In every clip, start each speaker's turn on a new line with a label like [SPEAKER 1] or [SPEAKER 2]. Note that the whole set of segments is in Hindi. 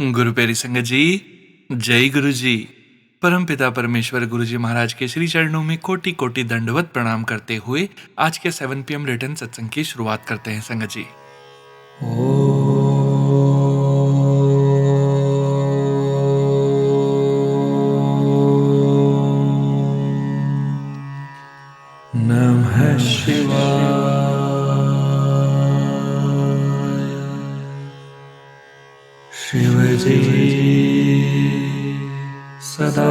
[SPEAKER 1] गुरु प्यारी संगत जी, जय गुरु जी। परमपिता परमेश्वर गुरु जी महाराज के श्री चरणों में कोटि कोटि दंडवत प्रणाम करते हुए आज के 7 PM रिटर्न सत्संग की शुरुआत करते हैं संगत जी। नमः शिवाय। शिव जी सदा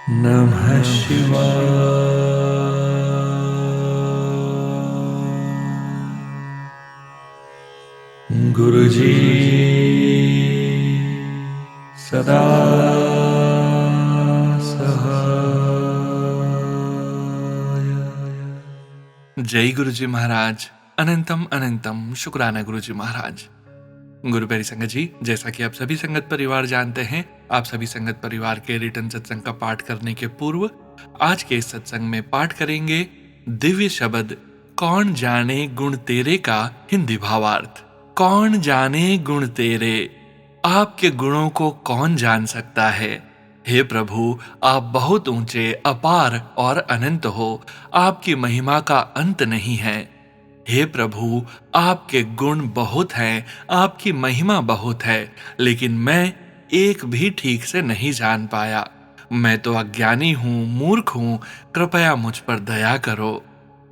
[SPEAKER 1] नमः शिवाय। गुरु जी सदा सहाय। जय गुरु जी महाराज। अनंतम अनंतम शुक्राना गुरु जी महाराज। गुरु प्यारी संगत जी, जैसा कि आप सभी संगत परिवार जानते हैं, आप सभी संगत परिवार के रिटर्न सत्संग का पाठ करने के पूर्व आज के इस सत्संग में पाठ करेंगे दिव्य शब्द कौन जाने गुण तेरे का हिंदी भावार्थ। कौन जाने गुण तेरे, आपके गुणों को कौन जान सकता है। हे प्रभु, आप बहुत ऊंचे, अपार और अनंत हो, आपकी महिमा का अंत नहीं है। हे प्रभु, आपके गुण बहुत हैं, आपकी महिमा बहुत है, लेकिन मैं एक भी ठीक से नहीं जान पाया। मैं तो अज्ञानी हूँ, मूर्ख हूँ, कृपया मुझ पर दया करो।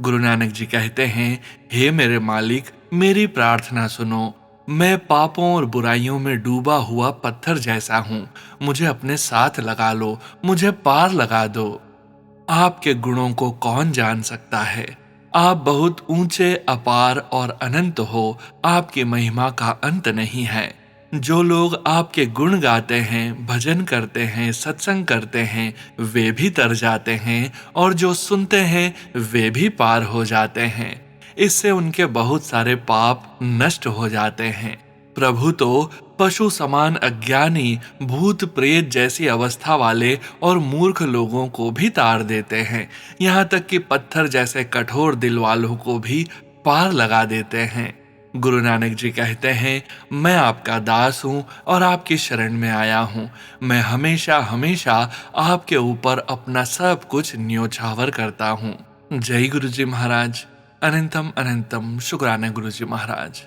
[SPEAKER 1] गुरु नानक जी कहते हैं, हे मेरे मालिक, मेरी प्रार्थना सुनो। मैं पापों और बुराइयों में डूबा हुआ पत्थर जैसा हूँ, मुझे अपने साथ लगा लो, मुझे पार लगा दो। आपके गुणों को कौन जान सकता है। आप बहुत ऊंचे, अपार और अनंत हो, आपकी महिमा का अंत नहीं है। जो लोग आपके गुण गाते हैं, भजन करते हैं, सत्संग करते हैं, वे भी तर जाते हैं, और जो सुनते हैं वे भी पार हो जाते हैं। इससे उनके बहुत सारे पाप नष्ट हो जाते हैं। प्रभु तो पशु समान अज्ञानी, भूत प्रेत जैसी अवस्था वाले और मूर्ख लोगों को भी तार देते हैं, यहाँ तक कि पत्थर जैसे कठोर दिल वालों को भी पार लगा देते हैं। गुरु नानक जी कहते हैं, मैं आपका दास हूँ और आपकी शरण में आया हूँ। मैं हमेशा हमेशा आपके ऊपर अपना सब कुछ न्योछावर करता हूँ। जय गुरु जी महाराज। अनंतम अनंतम शुक्राना गुरु जी महाराज।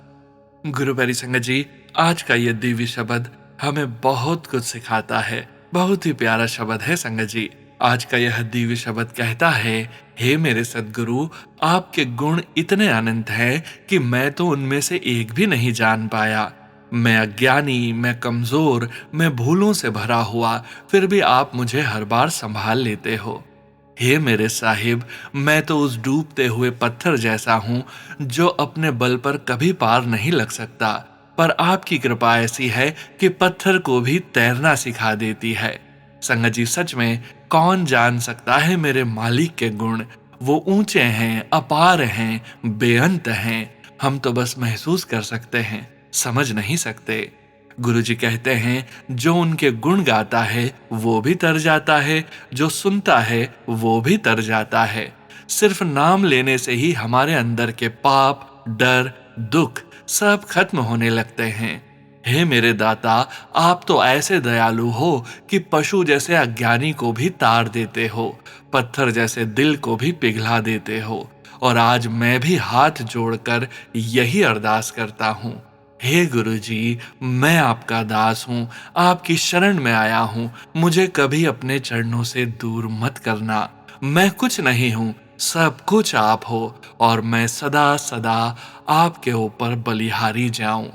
[SPEAKER 1] गुरु प्यारी संगत जी, आज का ये दिव्य शब्द हमें बहुत कुछ सिखाता है। बहुत ही प्यारा शब्द है संगत जी। आज का यह दिव्य शब्द कहता है, हे मेरे सद्गुरु, आपके गुण इतने अनंत हैं कि मैं तो उनमें से एक भी नहीं जान पाया। मैं अज्ञानी, मैं कमजोर, मैं भूलों से भरा हुआ, फिर भी आप मुझे हर बार संभाल लेते हो। हे मेरे साहिब, मैं तो उस डूबते हुए पत्थर जैसा हूँ जो अपने बल पर कभी पार नहीं लग सकता, पर आपकी कृपा ऐसी है कि पत्थर को भी तैरना सिखा देती है। संगत जी, सच में कौन जान सकता है मेरे मालिक के गुण। वो ऊंचे हैं, अपार हैं, बेअंत हैं। हम तो बस महसूस कर सकते हैं, समझ नहीं सकते। गुरु जी कहते हैं, जो उनके गुण गाता है वो भी तर जाता है, जो सुनता है वो भी तर जाता है। सिर्फ नाम लेने से ही हमारे अंदर के पाप, डर, दुख सब खत्म होने लगते हैं। हे मेरे दाता, आप तो ऐसे दयालु हो कि पशु जैसे अज्ञानी को भी तार देते हो, पत्थर जैसे दिल को भी पिघला देते हो। और आज मैं भी हाथ जोड़कर यही अरदास करता हूँ, हे गुरु जी, मैं आपका दास हूँ, आपकी शरण में आया हूँ, मुझे कभी अपने चरणों से दूर मत करना। मैं कुछ नहीं हूँ, सब कुछ आप हो, और मैं सदा सदा आपके ऊपर बलिहारी जाऊं।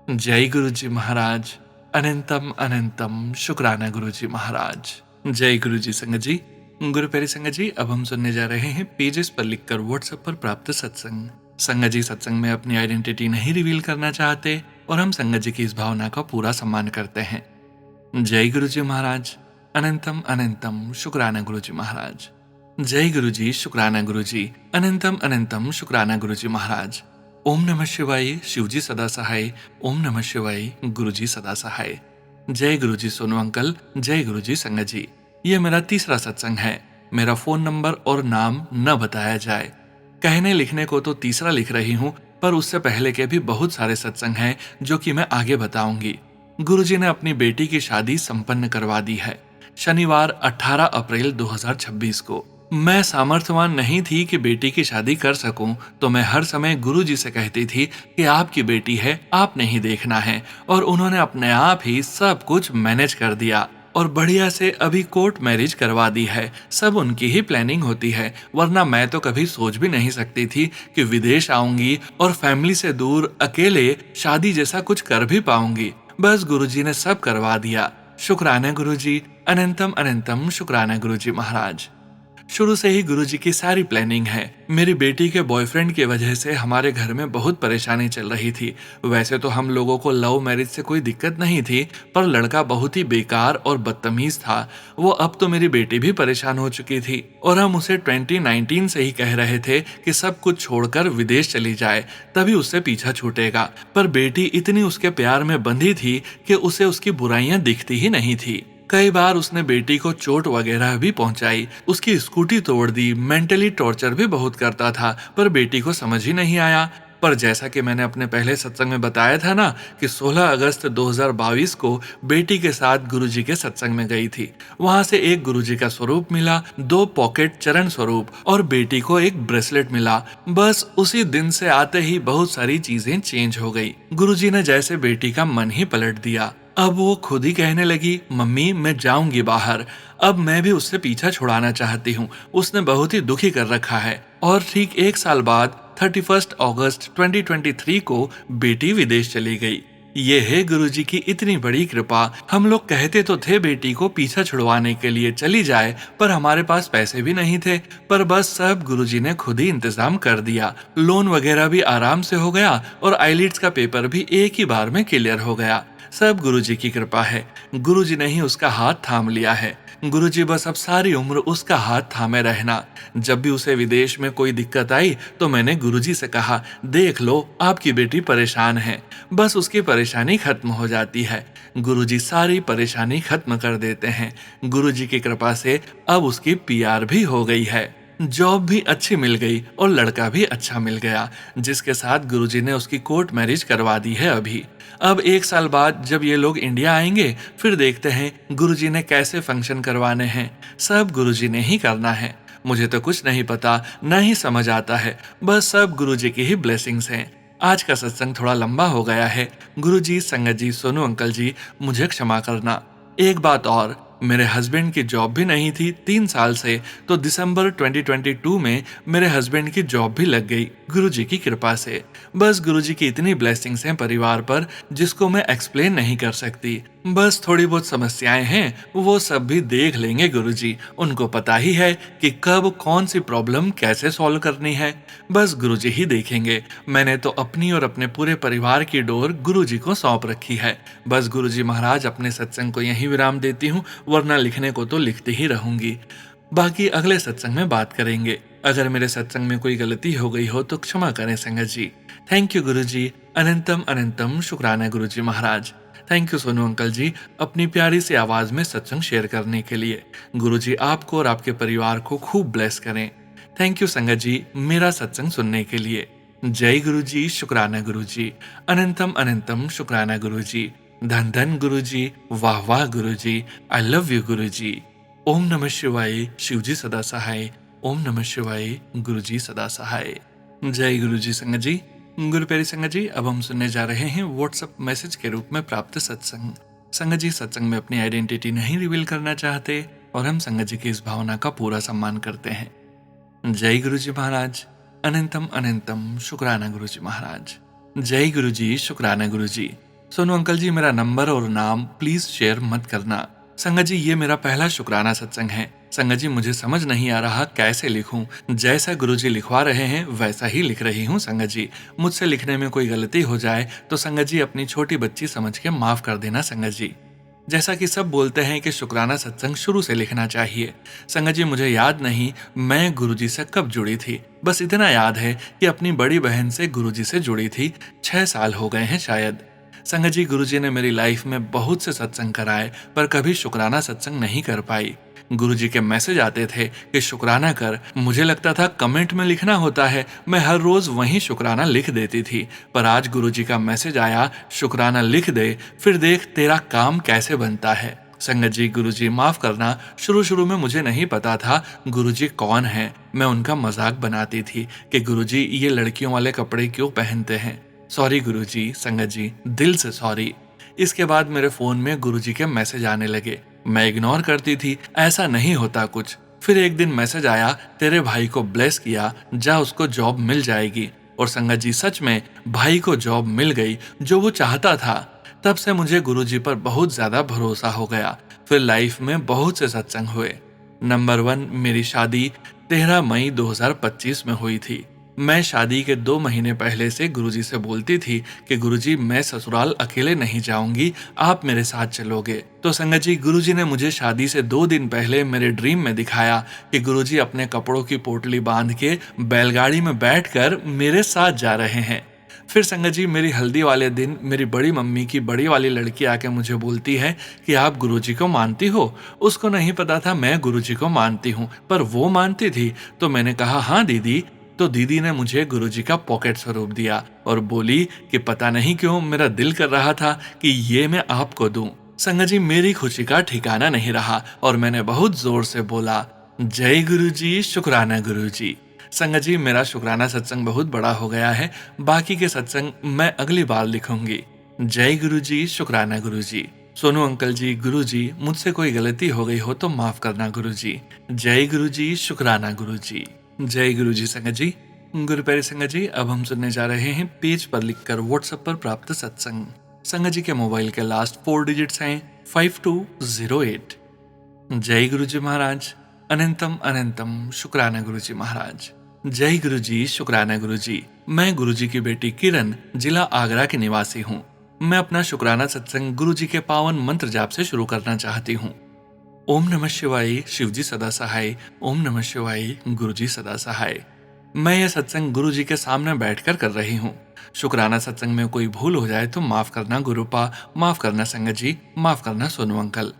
[SPEAKER 1] जय गुरु जी महाराज। अनंतम अनंतम शुक्राना गुरु जी महाराज। जय गुरु जी संगत जी। गुरु प्यारी संगत जी, अब हम सुनने जा रहे हैं पेजेस पर लिखकर व्हाट्सएप पर प्राप्त सत्संग। संगत जी सत्संग में अपनी आइडेंटिटी नहीं रिवील करना चाहते और हम संगत जी की इस भावना का पूरा सम्मान करते हैं। जय गुरु जी महाराज। अनंतम अनंतम शुक्राना गुरु जी महाराज। जय गुरु जी, शुक्राना गुरु जी। अनंतम अनंतम शुक्राना गुरु जी महाराज। ओम नमः शिवाय, शिवजी सदा सहाय। ओम नमः शिवाय, गुरुजी सदा सहाय। जय गुरुजी सोनू अंकल, जय गुरुजी संगत जी। ये मेरा तीसरा सत्संग है। मेरा फोन नंबर और नाम न बताया जाए। कहने लिखने को तो तीसरा लिख रही हूँ, पर उससे पहले के भी बहुत सारे सत्संग हैं जो कि मैं आगे बताऊंगी। गुरुजी ने अपनी बेटी की शादी संपन्न करवा दी है, शनिवार 18 अप्रैल 2026 को। मैं सामर्थ्यवान नहीं थी कि बेटी की शादी कर सकूं, तो मैं हर समय गुरुजी से कहती थी कि आपकी बेटी है, आपने ही देखना है, और उन्होंने अपने आप ही सब कुछ मैनेज कर दिया और बढ़िया से अभी कोर्ट मैरिज करवा दी है। सब उनकी ही प्लानिंग होती है, वरना मैं तो कभी सोच भी नहीं सकती थी कि विदेश आऊंगी और फैमिली से दूर अकेले शादी जैसा कुछ कर भी पाऊंगी। बस गुरुजी ने सब करवा दिया। शुक्राना गुरुजी, अनंतम अनंतम शुक्राना गुरुजी महाराज। शुरू से ही गुरुजी की सारी प्लानिंग है। मेरी बेटी के बॉयफ्रेंड की वजह से हमारे घर में बहुत परेशानी चल रही थी। वैसे तो हम लोगों को लव मैरिज से कोई दिक्कत नहीं थी, पर लड़का बहुत ही बेकार और बदतमीज था। वो अब तो मेरी बेटी भी परेशान हो चुकी थी और हम उसे 2019 से ही कह रहे थे कि सब कुछ छोड़कर विदेश चली जाए, तभी उससे पीछा छूटेगा। पर बेटी इतनी उसके प्यार में बंधी थी कि उसे उसकी बुराइयां दिखती ही नहीं थी। कई बार उसने बेटी को चोट वगैरह भी पहुंचाई, उसकी स्कूटी तोड़ दी, मेंटली टॉर्चर भी बहुत करता था, पर बेटी को समझ ही नहीं आया। पर जैसा कि मैंने अपने पहले सत्संग में बताया था ना कि 16 अगस्त 2022 को बेटी के साथ गुरुजी के सत्संग में गई थी। वहां से एक गुरुजी का स्वरूप मिला, 2 पॉकेट चरण स्वरूप और बेटी को एक ब्रेसलेट मिला। बस उसी दिन से आते ही बहुत सारी चीजें चेंज हो गई। गुरुजी ने जैसे बेटी का मन ही पलट दिया। अब वो खुद ही कहने लगी, मम्मी मैं जाऊंगी बाहर, अब मैं भी उससे पीछा छुड़ाना चाहती हूँ, उसने बहुत ही दुखी कर रखा है। और ठीक 1 साल बाद 31 अगस्त 2023 को बेटी विदेश चली गई। ये है गुरुजी की इतनी बड़ी कृपा। हम लोग कहते तो थे बेटी को पीछा छुड़वाने के लिए चली जाए, पर हमारे पास पैसे भी नहीं थे। पर बस सब गुरुजी ने खुद ही इंतजाम कर दिया। लोन वगैरह भी आराम से हो गया और आईलीट्स का पेपर भी एक ही बार में क्लियर हो गया। सब गुरुजी की कृपा है। गुरुजी ने ही उसका हाथ थाम लिया है। गुरुजी बस अब सारी उम्र उसका हाथ थामे रहना। जब भी उसे विदेश में कोई दिक्कत आई तो मैंने गुरुजी से कहा, देख लो आपकी बेटी परेशान है, बस उसकी परेशानी खत्म हो जाती है। गुरुजी सारी परेशानी खत्म कर देते हैं। गुरुजी की कृपा से अब उसकी पीआर भी हो गई है, जॉब भी अच्छी मिल गई और लड़का भी अच्छा मिल गया, जिसके साथ गुरुजी ने उसकी कोर्ट मैरिज करवा दी है अभी। अब 1 साल बाद जब ये लोग इंडिया आएंगे, फिर देखते हैं गुरुजी ने कैसे फंक्शन करवाने हैं। सब गुरुजी ने ही करना है। मुझे तो कुछ नहीं पता, न ही समझ आता है, बस सब गुरुजी की ही ब्लेसिंग्स हैं। आज का सत्संग थोड़ा लंबा हो गया है। गुरुजी, संगत जी, सोनू अंकल जी, मुझे क्षमा करना। एक बात और, मेरे हस्बैंड की जॉब भी नहीं थी 3 साल से, तो दिसंबर 2022 में मेरे हस्बैंड की जॉब भी लग गई गुरुजी की कृपा से। बस गुरुजी की इतनी ब्लेसिंग्स हैं परिवार पर जिसको मैं एक्सप्लेन नहीं कर सकती। बस थोड़ी बहुत समस्याएं हैं, वो सब भी देख लेंगे गुरुजी। उनको पता ही है कि कब कौन सी प्रॉब्लम कैसे सॉल्व करनी है, बस गुरुजी ही देखेंगे। मैंने तो अपनी और अपने पूरे परिवार की डोर गुरुजी को सौंप रखी है। बस गुरुजी महाराज, अपने सत्संग को यहीं विराम देती हूँ, वरना लिखने को तो लिखती ही रहूंगी। बाकी अगले सत्संग में बात करेंगे। अगर मेरे सत्संग में कोई गलती हो गई हो तो क्षमा करें संगत जी। थैंक यू गुरुजी, अनंतम अनंतम शुक्राना गुरुजी महाराज। थैंक यू सोनू अंकल जी, अपनी प्यारी सी आवाज में सत्संग शेयर करने के लिए। गुरुजी आपको और आपके परिवार को खूब ब्लेस करें। थैंक यू संगत जी, मेरा सत्संग सुनने के लिए। जय गुरुजी, शुक्राना गुरुजी, अनंतम अनंतम शुक्राना गुरुजी। धन धन गुरुजी, वाह वाह गुरुजी, आई लव यू गुरुजी। ओम नमः शिवाय, शिवजी सदा सहाय। ओम नमः शिवाय, गुरुजी सदा सहाय। जय गुरुजी संगत जी। गुरु प्यारी संगत जी, अब हम सुनने जा रहे हैं व्हाट्सएप मैसेज के रूप में प्राप्त सत्संग। संगत जी सत्संग में अपनी आइडेंटिटी नहीं रिवील करना चाहते और हम संगत जी की इस भावना का पूरा सम्मान करते हैं। जय गुरुजी महाराज, अनंतम अनंतम शुक्राना गुरुजी महाराज। जय गुरुजी, शुक्राना गुरुजी। सोनू अंकल जी, मेरा नंबर और नाम प्लीज शेयर मत करना। संगत जी, ये मेरा पहला शुक्राना सत्संग है। संगत जी, मुझे समझ नहीं आ रहा कैसे लिखूं। जैसा गुरुजी लिखवा रहे हैं वैसा ही लिख रही हूँ संगत जी। मुझसे लिखने में कोई गलती हो जाए तो संगत जी अपनी छोटी बच्ची समझ के माफ कर देना संगत जी। जैसा कि सब बोलते हैं कि शुक्राना सत्संग शुरू से लिखना चाहिए। संगत जी, मुझे याद नहीं मैं गुरुजी से कब जुड़ी थी। बस इतना याद है कि अपनी बड़ी बहन से गुरुजी से जुड़ी थी। 6 साल हो गए हैं शायद। संगत जी, गुरुजी ने मेरी लाइफ में बहुत से सत्संग कराए, पर कभी शुक्राना सत्संग नहीं कर पाई। गुरुजी के मैसेज आते थे कि शुक्राना कर। मुझे लगता था कमेंट में लिखना होता है। मैं हर रोज वहीं शुक्राना लिख देती थी। पर आज गुरुजी का मैसेज आया, शुक्राना लिख दे, फिर देख तेरा काम कैसे बनता है। संगत जी, गुरुजी माफ करना, शुरू शुरू में मुझे नहीं पता था गुरुजी कौन है। मैं उनका मजाक बनाती थी कि गुरुजी ये लड़कियों वाले कपड़े क्यों पहनते हैं। सॉरी गुरुजी, संगत जी, दिल से सॉरी। इसके बाद मेरे फोन में गुरुजी के मैसेज आने लगे। मैं इग्नोर करती थी, ऐसा नहीं होता कुछ। फिर एक दिन मैसेज आया, तेरे भाई को ब्लेस किया, जा उसको जॉब मिल जाएगी। और संगत जी, सच में भाई को जॉब मिल गई जो वो चाहता था। तब से मुझे गुरुजी पर बहुत ज्यादा भरोसा हो गया। फिर लाइफ में बहुत से सत्संग हुए। नंबर 1, मेरी शादी 13 मई 2025 में हुई थी। मैं शादी के 2 महीने पहले से गुरुजी से बोलती थी कि गुरुजी मैं ससुराल अकेले नहीं जाऊंगी, आप मेरे साथ चलोगे। तो संगत जी, गुरुजी ने मुझे शादी से 2 दिन पहले मेरे ड्रीम में दिखाया कि गुरुजी अपने कपड़ों की पोटली बांध के बैलगाड़ी में बैठकर मेरे साथ जा रहे हैं। फिर संगत जी, मेरी हल्दी वाले दिन मेरी बड़ी मम्मी की बड़ी वाली लड़की आके मुझे बोलती है कि आप गुरुजी को मानती हो। उसको नहीं पता था मैं गुरुजी को मानती हूँ, पर वो मानती थी। तो मैंने कहा हाँ दीदी। तो दीदी ने मुझे गुरुजी का पॉकेट स्वरूप दिया और बोली कि पता नहीं क्यों मेरा दिल कर रहा था कि ये मैं आपको दूं। संगत जी, मेरी खुशी का ठिकाना नहीं रहा और मैंने बहुत जोर से बोला, जय गुरुजी, शुक्राना गुरुजी। संगत जी, मेरा शुक्राना सत्संग बहुत बड़ा हो गया है। बाकी के सत्संग मैं अगली बार लिखूंगी। जय गुरुजी, शुक्राना गुरुजी। सोनू अंकल जी, गुरुजी, मुझसे कोई गलती हो गई हो तो माफ करना गुरुजी। जय गुरुजी, शुक्राना गुरुजी। जय गुरुजी। संगत जी, गुरु प्यारे संगत जी, अब हम सुनने जा रहे हैं पेज पर लिखकर व्हाट्सएप पर प्राप्त सत्संग। संगत जी के मोबाइल के लास्ट 4 डिजिट्स हैं 5208। जय गुरुजी महाराज, अनंतम अनंतम शुक्राना गुरुजी महाराज। जय गुरुजी, शुक्राना गुरुजी। मैं गुरुजी की बेटी किरण, जिला आगरा की निवासी हूँ। मैं अपना शुक्राना सत्संग गुरुजी के पावन मंत्र जाप से शुरू करना चाहती हूँ। ओम नमः शिवाय, शिवजी सदा सहाय। ओम नमः शिवाय, गुरुजी सदा सहाय। मैं यह सत्संग गुरुजी के सामने बैठकर कर रही हूँ। शुक्राना सत्संग में कोई भूल हो जाए तो माफ करना गुरुपा, माफ करना संगत जी, माफ करना सोनू अंकल।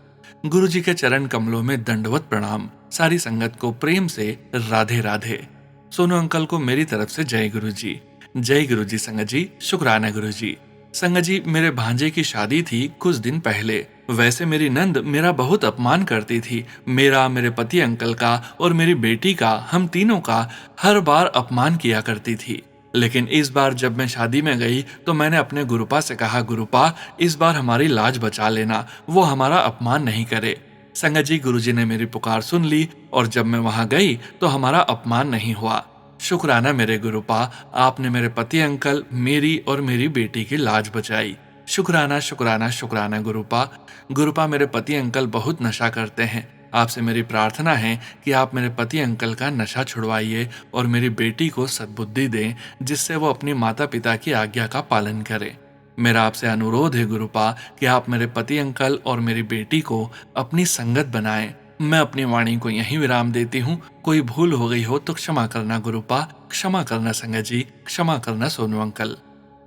[SPEAKER 1] गुरुजी के चरण कमलों में दंडवत प्रणाम। सारी संगत को प्रेम से राधे राधे। सोनू अंकल को मेरी तरफ से जय गुरुजी। जय गुरुजी संगत जी, शुक्राना गुरुजी। संगत जी, मेरे भांजे की शादी थी कुछ दिन पहले। वैसे मेरी नंद मेरा बहुत अपमान करती थी। मेरा, मेरे पति अंकल का और मेरी बेटी का, हम तीनों का हर बार अपमान किया करती थी। लेकिन इस बार जब मैं शादी में गई तो मैंने अपने गुरुपा से कहा, गुरुपा इस बार हमारी लाज बचा लेना, वो हमारा अपमान नहीं करे। संगत जी, गुरुजी ने मेरी पुकार सुन ली और जब मैं वहां गई तो हमारा अपमान नहीं हुआ। शुक्राना मेरे गुरुपा, आपने मेरे पति अंकल, मेरी और मेरी बेटी की लाज बचाई। शुक्राना शुक्राना शुक्राना गुरुपा। गुरुपा, मेरे पति अंकल बहुत नशा करते हैं। आपसे मेरी प्रार्थना है कि आप मेरे पति अंकल का नशा छुड़वाइए और मेरी बेटी को सद्बुद्धि दें, जिससे वो अपनी माता पिता की आज्ञा का पालन करे। मेरा आपसे अनुरोध है गुरुपा कि आप मेरे पति अंकल और मेरी बेटी को अपनी संगत बनाएं। मैं अपनी वाणी को यहीं विराम देती हूँ। कोई भूल हो गई हो तो क्षमा करना गुरुपा, क्षमा करना संगत जी, क्षमा करना सोनू अंकल।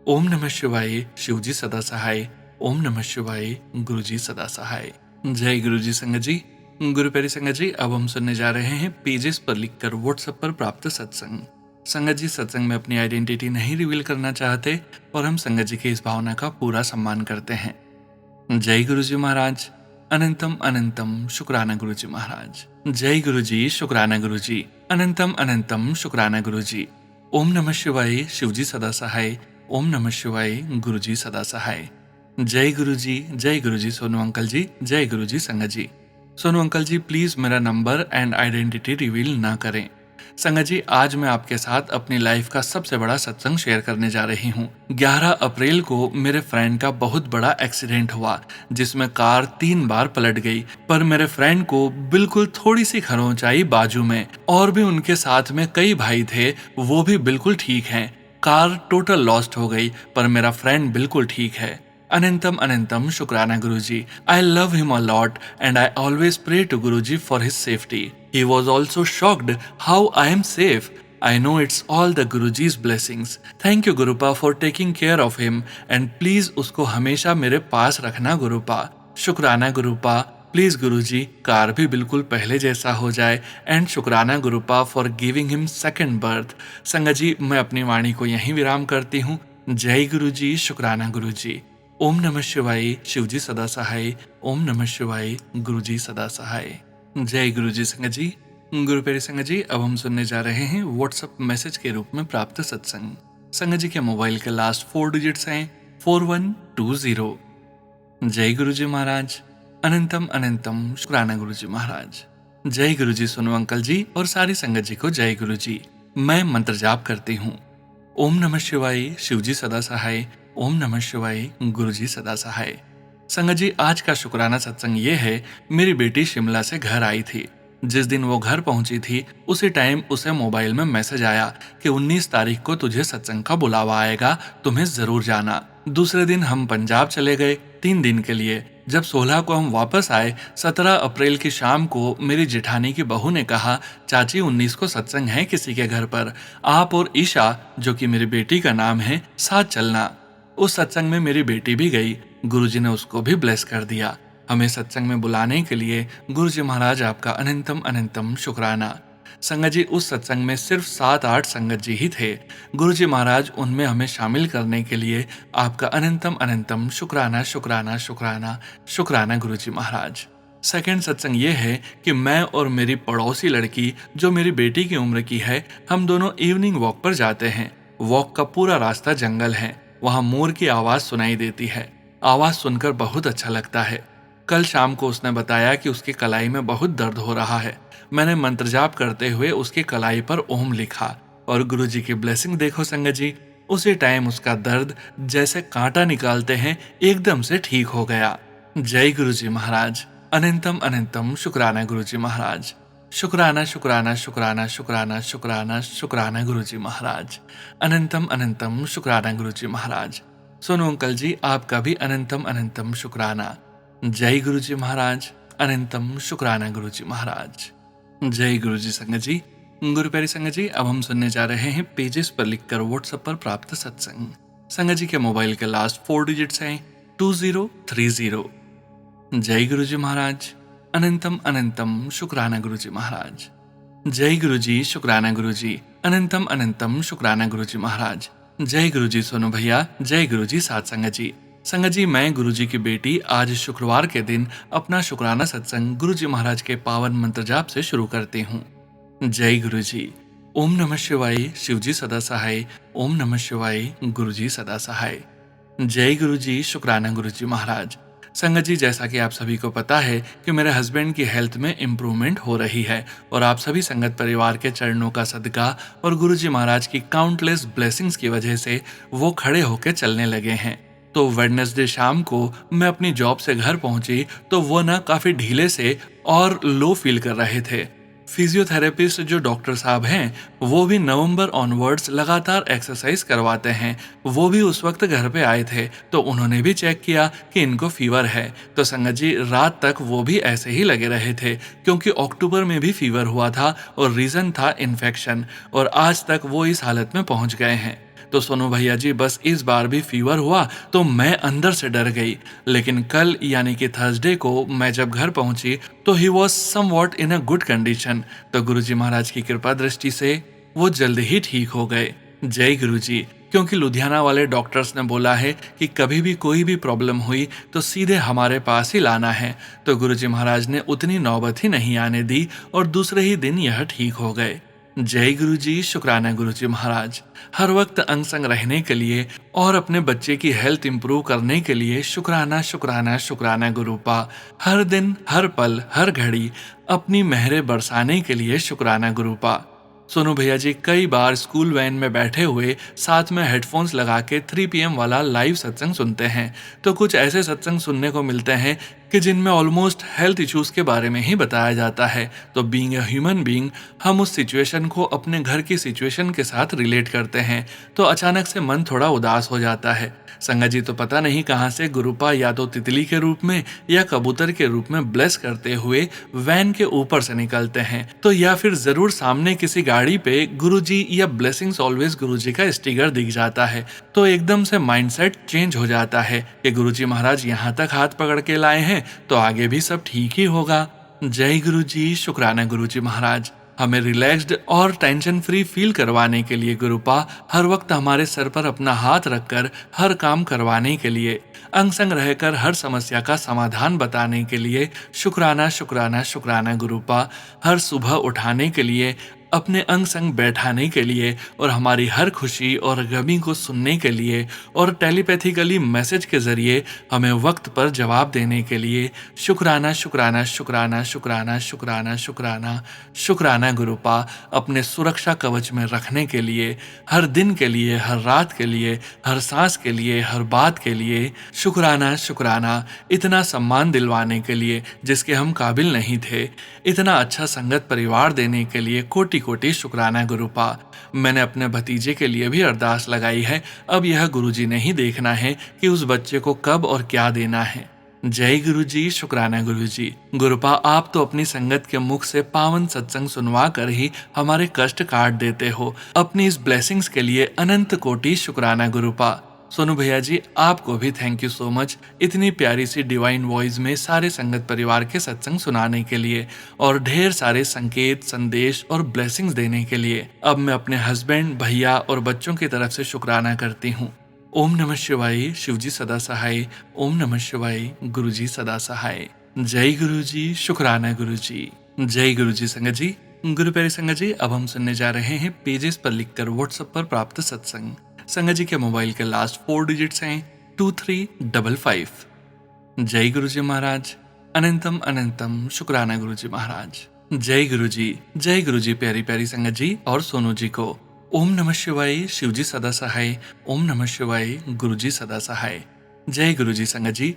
[SPEAKER 1] ओम नमः शिवाय, शिवजी सदा सहाय। ओम नमः शिवाय, गुरुजी सदा सहाय। जय गुरुजी संगत जी। गुरु प्यारी संगत जी, अब हम सुनने जा रहे हैं पेजेस पर लिखकर व्हाट्सएप पर प्राप्त सत्संग। संगत जी, सत्संग में अपनी आइडेंटिटी नहीं रिवील करना चाहते और हम संगत जी की इस भावना का पूरा सम्मान करते हैं। जय गुरुजी महाराज, अनंतम अनंतम शुक्राना गुरुजी महाराज। जय गुरुजी, शुक्राना गुरुजी, अनंतम अनंतम शुक्राना गुरुजी। ओम नमः शिवाय, शिवजी सदा सहाय। ओम नमः शिवाय, गुरुजी सदा सहाय। जय गुरुजी सोनू अंकल जी, जय गुरुजी संगत जी। सोनू अंकल जी, प्लीज मेरा नंबर एंड आइडेंटिटी रिवील ना करें। संगत जी, आज मैं आपके साथ अपनी लाइफ का सबसे बड़ा सत्संग शेयर करने जा रही हूँ। 11 अप्रैल को मेरे फ्रेंड का बहुत बड़ा एक्सीडेंट हुआ, जिसमें कार 3 बार पलट गई। पर मेरे फ्रेंड को बिल्कुल थोड़ी सी खरोंच आई बाजू में, और भी उनके साथ में कई भाई थे, वो भी बिल्कुल ठीक हैं। कार टोटल लॉस्ट हो गई, पर मेरा फ्रेंड बिल्कुल ठीक है। Anantam Anantam Shukrana Guruji. I love him a lot and I always pray to Guruji for his safety. He was also shocked how I am safe. I know it's all the Guruji's blessings. Thank you Gurupa for taking care of him and please उसको हमेशा मेरे पास रखना गुरुपा. शुक्राना गुरुपा. प्लीज गुरुजी कार भी बिल्कुल पहले जैसा हो जाए एंड शुक्राना गुरुपा for giving him second birth. संगत जी मैं अपनी वाणी को यहीं विराम करती हूँ. जय गुरुजी. शुक्राना गुरुजी. ओम नमः शिवाय. शिवजी सदा सहाय. ओम नमः शिवाय. गुरुजी सदा सहाय. जय गुरुजी. संगत जी गुरु प्यारी संगत जी अब हम सुनने जा रहे हैं व्हाट्सएप मैसेज के रूप में प्राप्त सत्संग. संगत जी के मोबाइल के लास्ट 4 डिजिट्स हैं 4120. जय गुरुजी महाराज. अनंतम अनंतम शुक्राना गुरुजी महाराज. जय गुरुजी सोनू अंकल जी और सारी संगत जी को जय गुरुजी. मैं मंत्र जाप करती हूँ. ओम नमः शिवाय. शिवजी सदा सहाय. ओम नमः शिवाय. गुरुजी सदा सहाय. संगत जी आज का शुक्राना सत्संग ये है. मेरी बेटी शिमला से घर आई थी. जिस दिन वो घर पहुंची थी उसी टाइम उसे मोबाइल में मैसेज आया कि 19 तारीख को तुझे सत्संग का बुलावा आएगा, तुम्हें जरूर जाना. दूसरे दिन हम पंजाब चले गए 3 दिन के लिए. जब 16 को हम वापस आए 17 अप्रैल की शाम को मेरी जेठानी की बहू ने कहा चाची 19 को सत्संग है किसी के घर पर, आप और ईशा जो कि मेरी बेटी का नाम है साथ चलना. उस सत्संग में मेरी बेटी भी गई. गुरुजी ने उसको भी ब्लेस कर दिया. हमें सत्संग में बुलाने के लिए गुरुजी महाराज आपका अनंतम अनंतम शुक्राना. संगत जी उस सत्संग में सिर्फ 7-8 संगत जी ही थे. गुरुजी महाराज उनमें हमें शामिल करने के लिए आपका अनंतम अनंतम शुक्राना शुक्राना शुक्राना शुक्राना गुरुजी महाराज. सेकंड सत्संग ये है कि मैं और मेरी पड़ोसी लड़की जो मेरी बेटी की उम्र की है, हम दोनों इवनिंग वॉक पर जाते हैं. वॉक का पूरा रास्ता जंगल है. वहाँ मोर की आवाज सुनाई देती है. आवाज सुनकर बहुत अच्छा लगता है. कल शाम को उसने बताया कि उसकी कलाई में बहुत दर्द हो रहा है. मैंने मंत्र जाप करते हुए उसकी कलाई पर ओम लिखा और गुरुजी की ब्लेसिंग देखो संगत जी. उसी टाइम उसका दर्द जैसे कांटा निकालते हैं एकदम से ठीक हो गया. जय गुरुजी महाराज. अनंतम अनंतम शुक्राना गुरुजी महाराज. शुक्राना शुक्राना शुक्राना शुक्राना शुक्राना शुक्राना गुरुजी महाराज. अनंतम अनंतम शुक्राना गुरुजी महाराज. सोनू अंकल जी आपका भी अनंतम अनंतम शुक्राना. जय गुरुजी महाराज. अनंतम शुक्राना गुरुजी महाराज. जय गुरुजी संगत जी. गुरु प्यारी संगत जी अब हम सुनने जा रहे हैं पेजेस पर लिखकर व्हाट्सएप पर प्राप्त सत्संग. संगत जी के मोबाइल के लास्ट 4 डिजिट्स हैं 2030. जय गुरुजी महाराज. अनंतम अनंतम शुक्राना गुरुजी महाराज. जय गुरुजी. शुक्राना गुरुजी. अनंतम अनंतम शुक्राना गुरुजी महाराज. जय गुरुजी सोनू भैया. जय गुरुजी साथ संगत जी. संगत जी मैं गुरुजी की बेटी आज शुक्रवार के दिन अपना शुक्राना सत्संग गुरुजी महाराज के पावन मंत्र जाप से शुरू करती हूँ. जय गुरुजी. ओम नमः शिवाय. शिवजी सदा सहाय. ओम नमः शिवाय. गुरुजी सदा सहाय. जय गुरुजी. शुक्राना गुरुजी महाराज. संगत जी जैसा कि आप सभी को पता है कि मेरे हस्बैंड की हेल्थ में इम्प्रूवमेंट हो रही है और आप सभी संगत परिवार के चरणों का सदका और गुरुजी महाराज की काउंटलेस ब्लेसिंग्स की वजह से वो खड़े होकर चलने लगे हैं. तो वेडनेसडे शाम को मैं अपनी जॉब से घर पहुंची तो वो ना काफी ढीले से और लो फील कर रहे थे. फिजियोथेरेपिस्ट जो डॉक्टर साहब हैं वो भी नवंबर ऑनवर्ड्स लगातार एक्सरसाइज करवाते हैं. वो भी उस वक्त घर पे आए थे तो उन्होंने भी चेक किया कि इनको फीवर है. तो संगत जी रात तक वो भी ऐसे ही लगे रहे थे क्योंकि अक्टूबर में भी फीवर हुआ था और रीजन था इन्फेक्शन और आज तक वो इस हालत में पहुंच गए हैं. तो सोनू भैया जी बस इस बार भी फीवर हुआ तो मैं अंदर से डर गई. लेकिन कल यानी कि थर्सडे को मैं जब घर पहुंची तो he was somewhat in a good condition. तो गुरुजी महाराज की कृपा दृष्टि से वो जल्द ही ठीक हो गए. जय गुरुजी. क्योंकि लुधियाना वाले डॉक्टर्स ने बोला है कि कभी भी कोई भी प्रॉब्लम हुई तो सीधे हमारे पास ही लाना है. तो गुरुजी महाराज ने उतनी नौबत ही नहीं आने दी और दूसरे ही दिन यह ठीक हो गए. जय गुरुजी. शुक्राना गुरुजी महाराज. हर वक्त अंग संग रहने के लिए और अपने बच्चे की हेल्थ इंप्रूव करने के लिए शुक्राना शुक्राना शुक्राना गुरुपा. हर दिन हर पल हर घड़ी अपनी मेहरे बरसाने के लिए शुक्राना गुरुपा. सोनू भैया जी कई बार स्कूल वैन में बैठे हुए साथ में हेडफोन्स लगा के 3 PM वाला लाइव सत्संग सुनते हैं. तो कुछ ऐसे सत्संग सुनने को मिलते हैं कि जिनमें ऑलमोस्ट हेल्थ इश्यूज के बारे में ही बताया जाता है। तो बीइंग अ ह्यूमन बीइंग, हम उस सिचुएशन को अपने घर की सिचुएशन के साथ रिलेट करते हैं, तो अचानक से मन थोड़ा उदास हो जाता है। संगत जी तो पता नहीं कहाँ से गुरुपा या तो तितली के रूप में या कबूतर के रूप में ब्लेस करते हुए वैन के ऊपर से निकलते हैं, तो या फिर जरूर सामने किसी गाड़ी पे गुरुजी या ब्लेसिंग्स ऑलवेज गुरुजी का स्टिकर दिख जाता है। तो एकदम से माइंडसेट चेंज हो जाता है कि गुरुजी महाराज यहाँ तक हाथ पकड़ के लाए हैं तो आगे भी सब ठीक ही होगा। जय गुरुजी, शुक्राना गुरुजी महाराज। हमें रिलैक्स्ड और टेंशन फ्री फील करवाने के लिए गुरुपा हर वक्त हमारे सर पर अपना हाथ रखकर हर काम करवाने के लिए, अंग संग रहकर हर समस्या का समाधान बताने के लिए शुक्राना शुक्राना शुक्राना गुरुपा। हर सुबह उठाने के लिए, अपने अंग संग बैठाने के लिए और हमारी हर खुशी और गमी को सुनने के लिए और टेलीपैथिकली मैसेज के जरिए हमें वक्त पर जवाब देने के लिए शुक्राना शुक्राना शुक्राना शुक्राना शुक्राना शुक्राना शुक्राना गुरुपा। अपने सुरक्षा कवच में रखने के लिए, हर दिन के लिए, हर रात के लिए, हर सांस के लिए, हर बात के लिए शुक्राना शुक्राना। इतना सम्मान दिलवाने के लिए जिसके हम काबिल नहीं थे, इतना अच्छा संगत परिवार देने के लिए कोटि कोटि शुक्राना गुरुपा। मैंने अपने भतीजे के लिए भी अरदास लगाई है। अब यह गुरुजी ने ही देखना है कि उस बच्चे को कब और क्या देना है। जय गुरुजी, शुक्राना गुरुजी। गुरुपा, आप तो अपनी संगत के मुख से पावन सत्संग सुनवा कर ही हमारे कष्ट काट देते हो। अपनी इस ब्लेसिंग्स के लिए अनंत कोटि शुक्राना गुरुपा। सोनू भैया जी, आपको भी थैंक यू सो मच, इतनी प्यारी सी डिवाइन वॉइस में सारे संगत परिवार के सत्संग सुनाने के लिए और ढेर सारे संकेत, संदेश और ब्लेसिंग्स देने के लिए। अब मैं अपने हस्बैंड, भैया और बच्चों की तरफ से शुक्राना करती हूँ। ओम नमः शिवाय, शिवजी सदा सहाय। ओम नमः शिवाय, गुरुजी सदा सहाय। जय गुरुजी, शुक्राना गुरुजी। जय गुरुजी। संगत जी, गुरु प्यारी संगत जी, अब हम सुनने जा रहे हैं पेजेस पर लिखकर व्हाट्सएप पर प्राप्त सत्संग। संगत जी के मोबाइल के लास्ट 4 डिजिट्स हैं 2355। जय गुरुजी महाराज। अनंतम अनंतम शुक्राना गुरुजी महाराज। जय गुरुजी। जय गुरुजी प्यारी प्यारी संगत जी और सोनू जी को। ओम नमः शिवाय, शिवजी सदा सहाय। ओम नमः शिवाय, गुरुजी सदा सहाय। जय गुरुजी। संगत जी,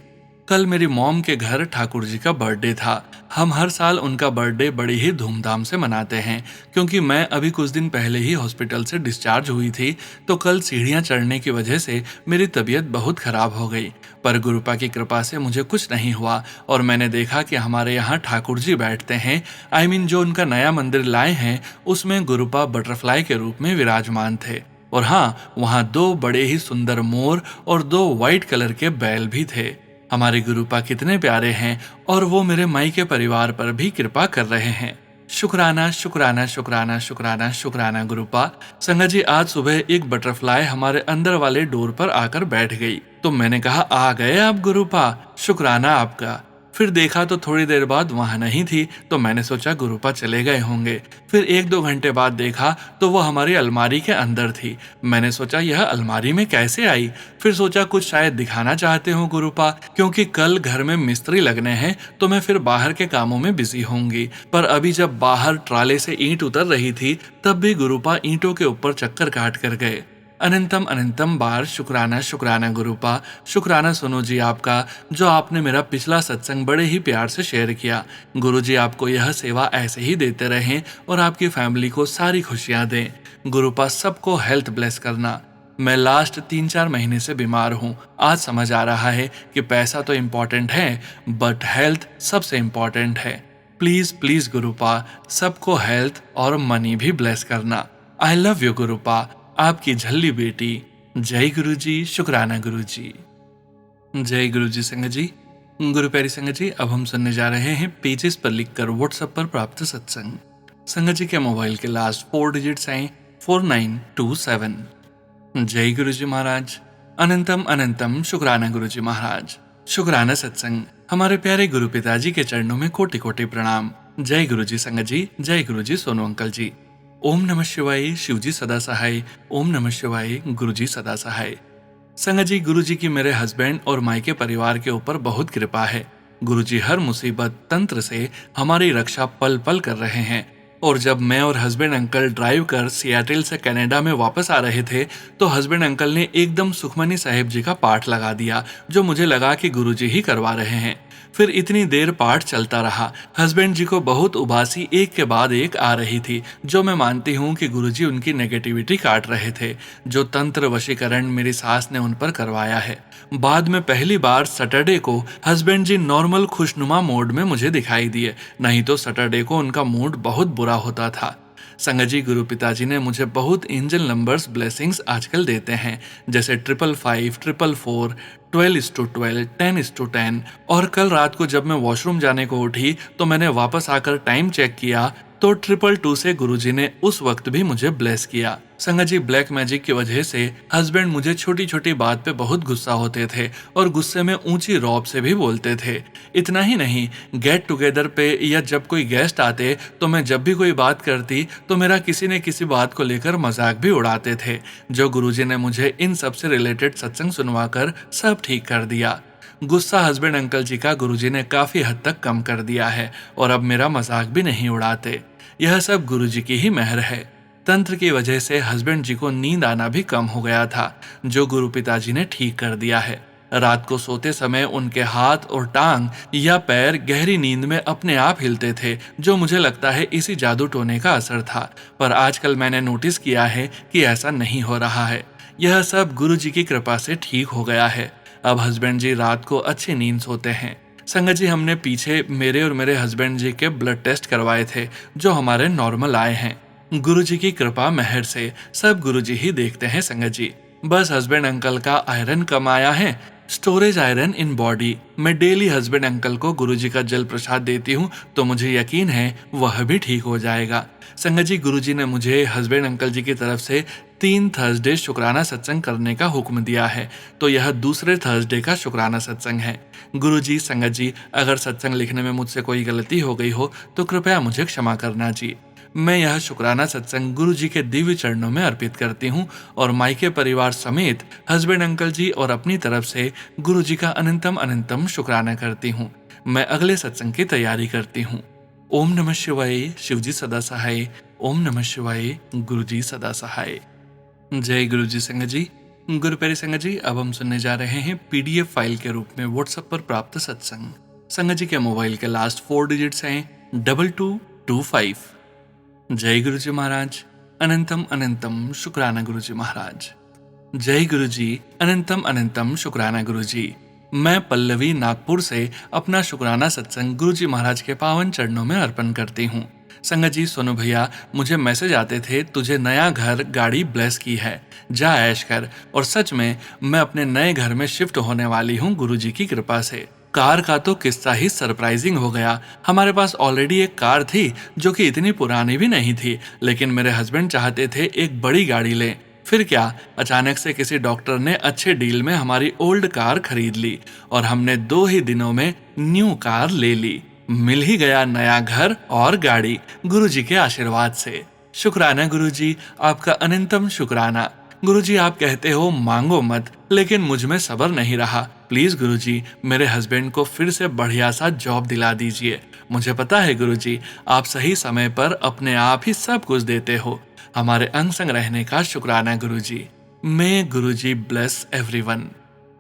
[SPEAKER 1] कल मेरी मॉम के घर ठाकुर जी का बर्थडे था। हम हर साल उनका बर्थडे बड़ी ही धूमधाम से मनाते हैं, क्योंकि मैं अभी कुछ दिन पहले ही हॉस्पिटल से डिस्चार्ज हुई थी। तो कल सीढ़ियां चढ़ने की वजह से मेरी तबीयत बहुत खराब हो गई, पर गुरुपा की कृपा से मुझे कुछ नहीं हुआ और मैंने देखा कि हमारे यहाँ ठाकुर जी बैठते हैं। जो उनका नया मंदिर लाए हैं उसमें गुरुपा बटरफ्लाई के रूप में विराजमान थे। और हाँ, वहाँ 2 बड़े ही सुंदर मोर और 2 व्हाइट कलर के बैल भी थे। हमारे गुरुपा कितने प्यारे हैं और वो मेरे माई के परिवार पर भी कृपा कर रहे हैं। शुक्राना शुक्राना शुक्राना शुक्राना शुक्राना गुरुपा। संगत जी, आज सुबह एक बटरफ्लाई हमारे अंदर वाले डोर पर आकर बैठ गई, तो मैंने कहा, आ गए आप गुरुपा, शुक्राना आपका। फिर देखा तो थोड़ी देर बाद वहां नहीं थी, तो मैंने सोचा गुरुपा चले गए होंगे। फिर 1-2 घंटे बाद देखा तो वो हमारी अलमारी के अंदर थी। मैंने सोचा यह अलमारी में कैसे आई। फिर सोचा कुछ शायद दिखाना चाहते हो गुरुपा, क्योंकि कल घर में मिस्त्री लगने हैं तो मैं फिर बाहर के कामों में बिजी होंगी। पर अभी जब बाहर ट्राले से ईंट उतर रही थी तब भी गुरुपा ईंटों के ऊपर चक्कर काट कर गए। अनंतम अनंतम बार शुक्राना शुक्राना गुरुपा। शुक्राना सोनू जी आपका, जो आपने मेरा पिछला सत्संग बड़े ही प्यार से शेयर किया। गुरु जी आपको यह सेवा ऐसे ही देते रहें और आपकी फैमिली को सारी खुशियां दें। गुरुपा, सबको हेल्थ ब्लेस करना। मैं लास्ट 3-4 महीने से बीमार हूँ। आज समझ आ रहा है कि पैसा तो इम्पोर्टेंट है, बट हेल्थ सबसे इम्पोर्टेंट है। प्लीज प्लीज गुरुपा, सबको हेल्थ और मनी भी ब्लेस करना। आई लव यू गुरुपा, आपकी झल्ली बेटी। जय गुरुजी, शुक्राना गुरुजी। जय गुरुजी। संगत जी, गुरु प्यारी संगत जी, अब हम सुनने जा रहे हैं पेजेस पर लिखकर व्हाट्सएप पर प्राप्त सत्संग। संगत जी के मोबाइल के लास्ट 4 डिजिट्स हैं 4927। जय गुरुजी महाराज। अनंतम अनंतम शुक्राना गुरुजी महाराज। शुक्राना सत्संग। हमारे प्यारे गुरु पिताजी के चरणों में कोटि कोटि प्रणाम। जय गुरुजी संगत जी। जय गुरुजी सोनू अंकल जी। ओम नमः शिवाय, शिवजी सदा सहाय। ओम नमः शिवाय, गुरुजी सदा सहाय। संगत जी, गुरुजी की मेरे हस्बैंड और माई के परिवार के ऊपर बहुत कृपा है। गुरुजी हर मुसीबत तंत्र से हमारी रक्षा पल पल कर रहे हैं। और जब मैं और हस्बैंड अंकल ड्राइव कर सियाटल से कनाडा में वापस आ रहे थे तो हस्बैंड अंकल ने एकदम सुखमनी साहिब जी का पाठ लगा दिया, जो मुझे लगा कि गुरुजी ही करवा रहे हैं। फिर इतनी देर पाठ चलता रहा। हस्बैंड जी को बहुत उबासी एक के बाद एक आ रही थी, जो मैं मानती हूँ कि गुरुजी उनकी नेगेटिविटी काट रहे थे, जो तंत्र वशीकरण मेरी सास ने उन पर करवाया है। बाद में पहली बार सैटरडे को हस्बैंड जी नॉर्मल खुशनुमा मोड में मुझे दिखाई दिए, नहीं तो सैटरडे को उनका मूड बहुत बुरा होता था। संगत जी, गुरु पिताजी ने मुझे बहुत एंजल नंबर्स ब्लेसिंग्स आजकल देते हैं, जैसे 555, 444, 12:12, 10:10। और कल रात को जब मैं वॉशरूम जाने को उठी तो मैंने वापस आकर टाइम चेक किया तो 222 से गुरुजी ने उस वक्त भी मुझे ब्लेस किया। संगत जी, ब्लैक मैजिक की वजह से हस्बैंड मुझे छोटी छोटी बात पे बहुत गुस्सा होते थे और गुस्से में ऊंची रौब से भी बोलते थे। इतना ही नहीं, गेट टुगेदर पे या जब कोई गेस्ट आते तो मैं जब भी कोई बात करती तो मेरा किसी न किसी बात को लेकर मजाक भी उड़ाते थे, जो गुरुजी ने मुझे इन सब से रिलेटेड सत्संग सुनवाकर सब ठीक कर दिया। गुस्सा हस्बैंड अंकल जी का गुरुजी ने काफी हद तक कम कर दिया है और अब मेरा मजाक भी नहीं उड़ाते। यह सब गुरुजी की ही मेहर है। तंत्र की वजह से हस्बैंड जी को नींद आना भी कम हो गया था, जो गुरु पिताजी ने ठीक कर दिया है। रात को सोते समय उनके हाथ और टांग या पैर गहरी नींद में अपने आप हिलते थे, जो मुझे लगता है इसी जादू टोने का असर था। पर आजकल मैंने नोटिस किया है कि ऐसा नहीं हो रहा है। यह सब गुरुजी की कृपा से ठीक हो गया है। अब हस्बैंड जी रात को अच्छी नींद सोते हैं। संगत जी, हमने पीछे मेरे और मेरे हस्बैंड जी के ब्लड टेस्ट करवाए थे, जो हमारे नॉर्मल आए हैं। गुरुजी की कृपा मेहर से सब गुरुजी ही देखते हैं संगत जी। बस हस्बैंड अंकल का आयरन कम आया है, स्टोरेज आयरन इन बॉडी। मैं डेली हस्बैंड अंकल को गुरुजी का जल प्रसाद देती हूँ, तो मुझे यकीन है वह भी ठीक हो जाएगा। संगत जी, गुरुजी ने मुझे हस्बैंड अंकल जी की तरफ से 3 थर्सडे शुक्राना सत्संग करने का हुक्म दिया है, तो यह दूसरे थर्सडे का शुक्राना सत्संग है। गुरुजी, संगत जी, अगर सत्संग लिखने में मुझसे कोई गलती हो गई हो तो कृपया मुझे क्षमा करना जी। मैं यह शुक्राना सत्संग गुरुजी के दिव्य चरणों में अर्पित करती हूँ और मायके परिवार समेत हस्बैंड अंकल जी और अपनी तरफ से गुरुजी का अनंतम अनंतम शुक्राना करती हूँ। मैं अगले सत्संग की तैयारी करती हूँ। ओम नमः शिवाय, शिवजी सदा सहाय। ओम नमः शिवाय, गुरुजी सदा सहाय। जय गुरुजी। संगत जी, गुरु प्यारे संगत जी, अब हम सुनने जा रहे हैं पीडीएफ फाइल के रूप में व्हाट्सएप पर प्राप्त सत्संग। संगत जी के मोबाइल के लास्ट 4 डिजिट्स हैं 2225। जय गुरुजी महाराज। अनंतम अनंतम शुक्राना गुरुजी महाराज। जय गुरुजी। अनंतम अनंतम शुक्राना गुरुजी। मैं पल्लवी नागपुर से अपना शुक्राना सत्संग गुरुजी महाराज के पावन चरणों में अर्पण करती हूँ। संगत जी, सोनू भैया, मुझे मैसेज आते थे तुझे नया घर गाड़ी ब्लेस की है, जा ऐश कर। और सच में मैं अपने नए घर में शिफ्ट होने वाली हूँ गुरुजी की कृपा से। कार का तो किस्सा ही सरप्राइजिंग हो गया। हमारे पास ऑलरेडी एक कार थी जो कि इतनी पुरानी भी नहीं थी, लेकिन मेरे हस्बैंड चाहते थे एक बड़ी गाड़ी लें। फिर क्या, अचानक से किसी डॉक्टर ने अच्छे डील में हमारी ओल्ड कार खरीद ली और हमने 2 ही दिनों में न्यू कार ले ली। मिल ही गया नया घर और गाड़ी गुरुजी के आशीर्वाद से। शुक्राना गुरुजी, आपका अनंतम शुक्राना। गुरुजी, आप कहते हो मांगो मत, लेकिन मुझ में सब्र नहीं रहा। प्लीज गुरुजी, मेरे हस्बैंड को फिर से बढ़िया सा जॉब दिला दीजिए। मुझे पता है गुरुजी, आप सही समय पर अपने आप ही सब कुछ देते हो। हमारे अंग संग रहने का शुक्राना गुरुजी। मे गुरुजी ब्लेस एवरीवन।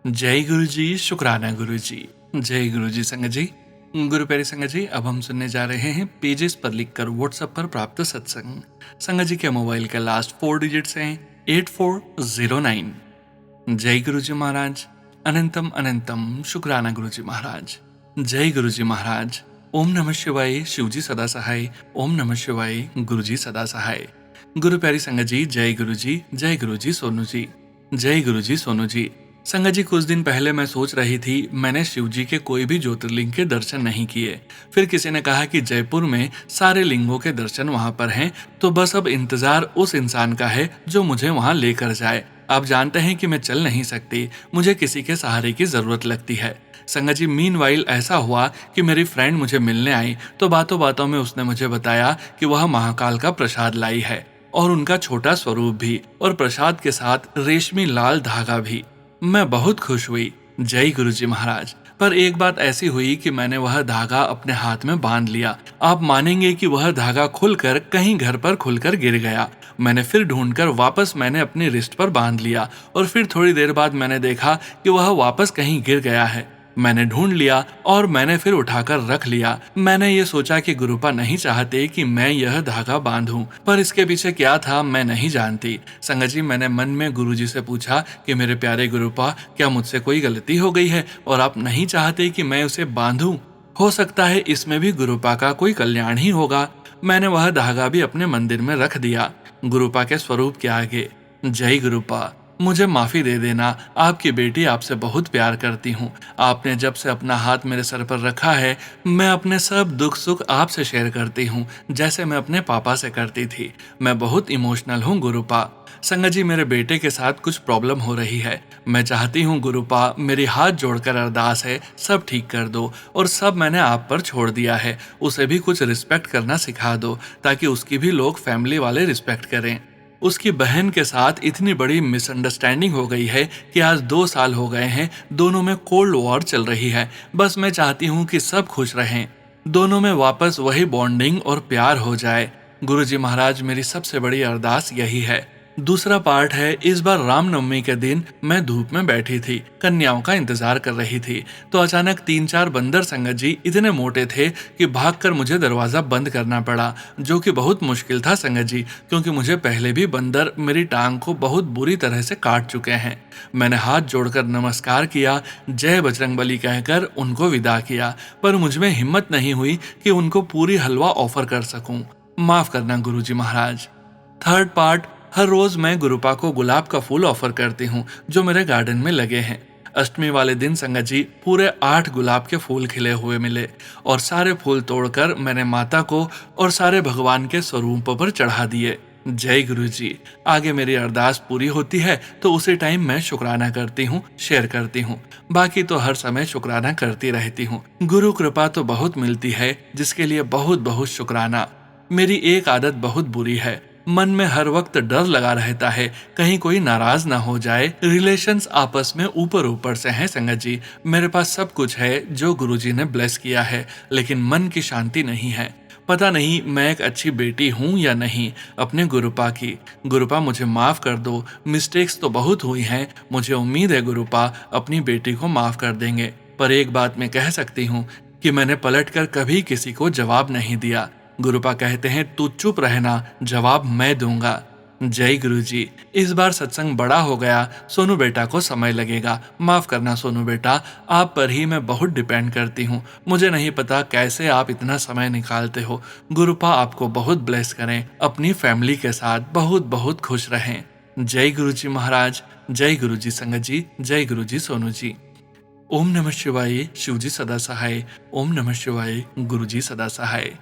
[SPEAKER 1] जय गुरुजी। शुक्राना गुरुजी। जय गुरुजी। संगत जी, गुरु प्यारी संगत जी, अब हम सुनने जा रहे हैं पेजेस पर लिखकर व्हाट्सएप पर प्राप्त सत्संग। संगत जी के मोबाइल के लास्ट 4 डिजिट्स हैं 8409। जय गुरुजी महाराज। अनंतम अनंतम शुक्राना गुरुजी महाराज। जय गुरुजी महाराज। ओम नमः शिवाय, शिवजी सदा सहाय। ओम नमः शिवाय, गुरुजी सदा सहाय। गुरु प्यारी संगत जी, जय गुरुजी। जय गुरुजी सोनू जी। जय गुरुजी सोनू जी। संगत जी, कुछ दिन पहले मैं सोच रही थी मैंने शिव जी के कोई भी ज्योतिर्लिंग के दर्शन नहीं किए। फिर किसी ने कहा कि जयपुर में सारे लिंगों के दर्शन वहां पर हैं, तो बस अब इंतजार उस इंसान का है जो मुझे वहां लेकर जाए। आप जानते हैं कि मैं चल नहीं सकती, मुझे किसी के सहारे की जरूरत लगती है। संगत जी, मीनवाइल ऐसा हुआ कि मेरी फ्रेंड मुझे मिलने आई तो बातों बातों में उसने मुझे बताया कि वह महाकाल का प्रसाद लाई है और उनका छोटा स्वरूप भी, और प्रसाद के साथ रेशमी लाल धागा भी। मैं बहुत खुश हुई। जय गुरुजी महाराज। पर एक बात ऐसी हुई कि मैंने वह धागा अपने हाथ में बांध लिया। आप मानेंगे कि वह धागा खुलकर कहीं घर पर खुलकर गिर गया। मैंने फिर ढूंढकर वापस मैंने अपनी रिस्ट पर बांध लिया और फिर थोड़ी देर बाद मैंने देखा कि वह वापस कहीं गिर गया है। मैंने ढूंढ लिया और मैंने फिर उठाकर रख लिया। मैंने ये सोचा कि गुरुपा नहीं चाहते कि मैं यह धागा बांधूं, पर इसके पीछे क्या था मैं नहीं जानती। संगत जी, मैंने मन में गुरुजी से पूछा कि मेरे प्यारे गुरुपा, क्या मुझसे कोई गलती हो गई है और आप नहीं चाहते कि मैं उसे बांधूं? हो सकता है इसमें भी गुरुपा का कोई कल्याण ही होगा। मैंने वह धागा भी अपने मंदिर में रख दिया, गुरुपा के स्वरूप के आगे। जय गुरुपा, मुझे माफी दे देना। आपकी बेटी आपसे बहुत प्यार करती हूँ। आपने जब से अपना हाथ मेरे सर पर रखा है, मैं अपने सब दुख सुख आपसे शेयर करती हूँ, जैसे मैं अपने पापा से करती थी। मैं बहुत इमोशनल हूँ गुरुपा। संगत जी, मेरे बेटे के साथ कुछ प्रॉब्लम हो रही है। मैं चाहती हूँ गुरुपा, मेरी हाथ जोड़कर अरदास है, सब ठीक कर दो। और सब मैंने आप पर छोड़ दिया है। उसे भी कुछ रिस्पेक्ट करना सिखा दो, ताकि उसकी भी लोग फैमिली वाले रिस्पेक्ट करें। उसकी बहन के साथ इतनी बड़ी मिसअंडरस्टैंडिंग हो गई है कि आज 2 साल हो गए हैं, दोनों में कोल्ड वॉर चल रही है। बस मैं चाहती हूँ कि सब खुश रहें, दोनों में वापस वही बॉन्डिंग और प्यार हो जाए। गुरुजी महाराज, मेरी सबसे बड़ी अरदास यही है। दूसरा पार्ट है, इस बार रामनवमी के दिन मैं धूप में बैठी थी, कन्याओं का इंतजार कर रही थी, तो अचानक 3-4 बंदर संगत जी इतने मोटे थे कि भागकर मुझे दरवाजा बंद करना पड़ा, जो कि बहुत मुश्किल था संगत जी, क्योंकि मुझे पहले भी बंदर मेरी टांग को बहुत बुरी तरह से काट चुके हैं। मैंने हाथ जोड़कर नमस्कार किया, जय बजरंगबली कहकर उनको विदा किया, पर मुझमें हिम्मत नहीं हुई कि उनको पूरी हलवा ऑफर कर सकूं। माफ करना गुरुजी महाराज। थर्ड पार्ट, हर रोज मैं गुरुपा को गुलाब का फूल ऑफर करती हूँ, जो मेरे गार्डन में लगे हैं। अष्टमी वाले दिन संगत जी पूरे 8 गुलाब के फूल खिले हुए मिले और सारे फूल तोड़कर मैंने माता को और सारे भगवान के स्वरूपों पर चढ़ा दिए। जय गुरु जी। आगे मेरी अरदास पूरी होती है तो उसी टाइम मैं शुक्राना करती हूँ, शेयर करती हूँ। बाकी तो हर समय शुक्राना करती रहती हूँ। गुरु कृपा तो बहुत मिलती है, जिसके लिए बहुत बहुत शुक्राना। मेरी एक आदत बहुत बुरी है, मन में हर वक्त डर लगा रहता है कहीं कोई नाराज ना हो जाए। रिलेशंस आपस में ऊपर ऊपर से हैं संगत जी। मेरे पास सब कुछ है जो गुरुजी ने ब्लेस किया है, लेकिन मन की शांति नहीं है। पता नहीं मैं एक अच्छी बेटी हूँ या नहीं अपने गुरुपा की। गुरुपा मुझे माफ कर दो, मिस्टेक्स तो बहुत हुई हैं। मुझे उम्मीद है गुरुपा अपनी बेटी को माफ कर देंगे। पर एक बात मैं कह सकती हूँ कि मैंने पलटकर कभी किसी को जवाब नहीं दिया। गुरुपा कहते हैं तू चुप रहना, जवाब मैं दूंगा। जय गुरुजी। इस बार सत्संग बड़ा हो गया, सोनू बेटा को समय लगेगा। माफ करना सोनू बेटा, आप पर ही मैं बहुत डिपेंड करती हूँ। मुझे नहीं पता कैसे आप इतना समय निकालते हो। गुरुपा आपको बहुत ब्लेस करें, अपनी फैमिली के साथ बहुत बहुत खुश रहें। जय गुरुजी महाराज। जय गुरुजी संगत जी। जय गुरुजी सोनू जी। ओम नमः शिवाय। शिवजी सदा सहाय। ओम नमः शिवाय। गुरुजी सदा सहाय।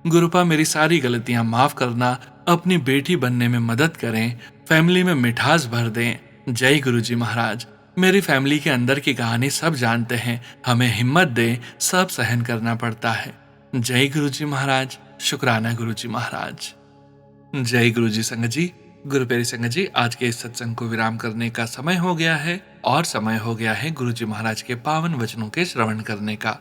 [SPEAKER 1] गुरुपा मेरी सारी गलतियां माफ करना, अपनी बेटी बनने में मदद करें, फैमिली में मिठास भर दें। जय गुरुजी महाराज। मेरी फैमिली के अंदर की कहानी सब जानते हैं, हमें हिम्मत दें, सब सहन करना पड़ता है। जय गुरुजी महाराज। शुक्राना गुरुजी महाराज। जय गुरुजी संगत जी। गुरु प्यारी संगत जी, आज के इस सत्संग को विराम करने का समय हो गया है और समय हो गया है गुरुजी महाराज के पावन वचनों के श्रवण करने का।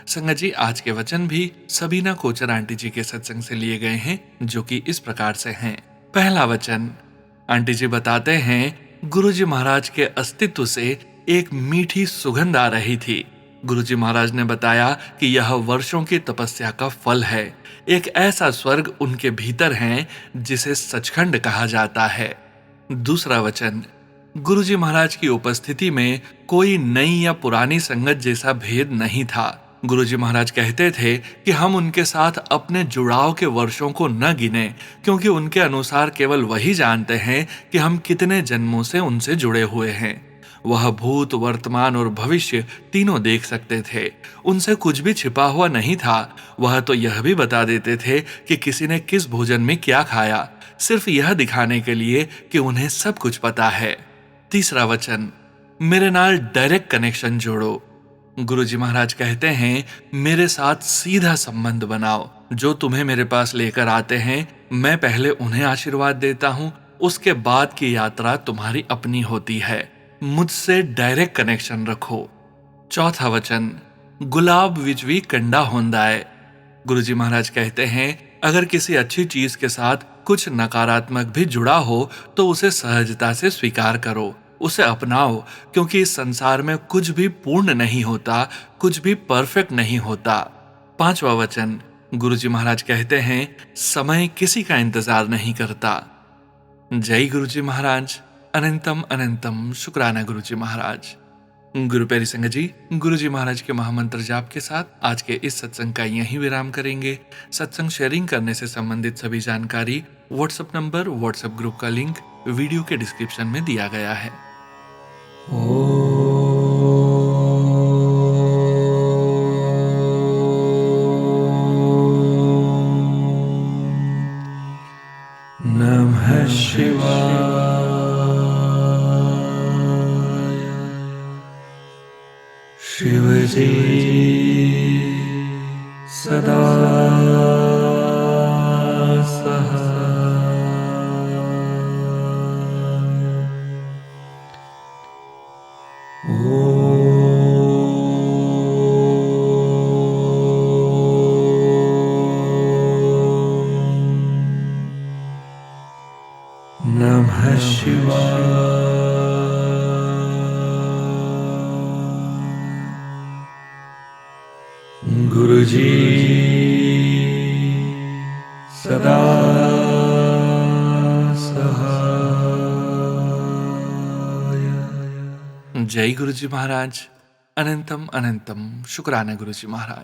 [SPEAKER 1] संगत जी, आज के वचन भी सबीना कोचर आंटी जी के सत्संग से लिए गए हैं, जो कि इस प्रकार से हैं। पहला वचन, आंटी जी बताते हैं, गुरुजी महाराज के अस्तित्व से एक मीठी सुगंध आ रही थी। गुरुजी महाराज ने बताया कि यह वर्षों की तपस्या का फल है। एक ऐसा स्वर्ग उनके भीतर है जिसे सचखंड कहा जाता है। दूसरा वचन, गुरुजी महाराज की उपस्थिति में कोई नई या पुरानी संगत जैसा भेद नहीं था। गुरुजी महाराज कहते थे कि हम उनके साथ अपने जुड़ाव के वर्षों को न गिने, क्योंकि उनके अनुसार केवल वही जानते हैं कि हम कितने जन्मों से उनसे जुड़े हुए हैं। वह भूत, वर्तमान और भविष्य तीनों देख सकते थे। उनसे कुछ भी छिपा हुआ नहीं था। वह तो यह भी बता देते थे कि किसी ने किस भोजन में क्या खाया, सिर्फ यह दिखाने के लिए कि उन्हें सब कुछ पता है। तीसरा वचन, मेरे नाल डायरेक्ट कनेक्शन जोड़ो। गुरुजी महाराज कहते हैं, मेरे साथ सीधा संबंध बनाओ। जो तुम्हें मेरे पास लेकर आते हैं, मैं पहले उन्हें आशीर्वाद देता हूँ, उसके बाद की यात्रा तुम्हारी अपनी होती है। मुझसे डायरेक्ट कनेक्शन रखो। चौथा वचन, गुलाब विच भी कंडा होंदा है। गुरुजी महाराज कहते हैं, अगर किसी अच्छी चीज के साथ कुछ नकारात्मक भी जुड़ा हो तो उसे सहजता से स्वीकार करो, उसे अपनाओ, क्योंकि इस संसार में कुछ भी पूर्ण नहीं होता, कुछ भी परफेक्ट नहीं होता। पांचवा वचन, गुरुजी महाराज कहते हैं, समय किसी का इंतजार नहीं करता। जय गुरुजी महाराज। अनंतम अनंतम शुक्राना गुरुजी महाराज। गुरु प्यारी संगत जी, गुरुजी महाराज के महामंत्र जाप के साथ आज के इस सत्संग का यहीं विराम करेंगे। सत्संग शेयरिंग करने से संबंधित सभी जानकारी, व्हाट्सएप नंबर, व्हाट्सएप ग्रुप का लिंक वीडियो के डिस्क्रिप्शन में दिया गया है। नमः शिवाय। शिवजी सदा नमः शिवाय। गुरुजी सदा सहाय। जय गुरुजी महाराज। अनंतम अनंतम शुक्राना गुरुजी महाराज।